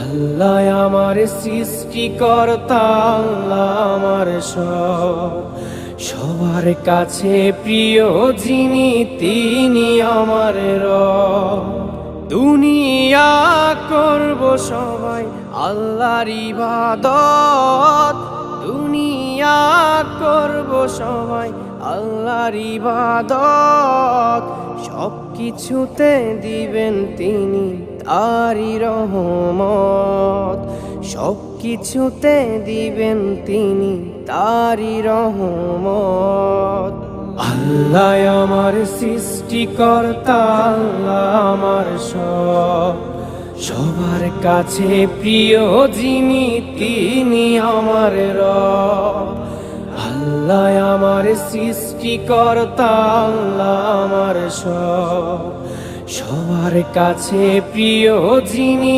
আল্লাহ আমার সৃষ্টিকর্তা, আল্লাহ আমার সবার কাছে প্রিয় যিনি তিনি আমার রব। দুনিয়া করব সবাই আল্লাহর ইবাদত, দুনিয়া করব সবাই আল্লাহর ইবাদত। সব কিছুতে দিবেন তিনি তারি রহমত, সব কিছুতে দিবেন তিনি তারি রহমত। আল্লাহ আমার সৃষ্টিকর্তা, আল্লাহ আমার সবার কাছে প্রিয় যিনি তিনি আমার রব। আল্লাহ আমার সৃষ্টিকর্তা, আল্লাহ আমার সবার কাছে প্রিয় যিনি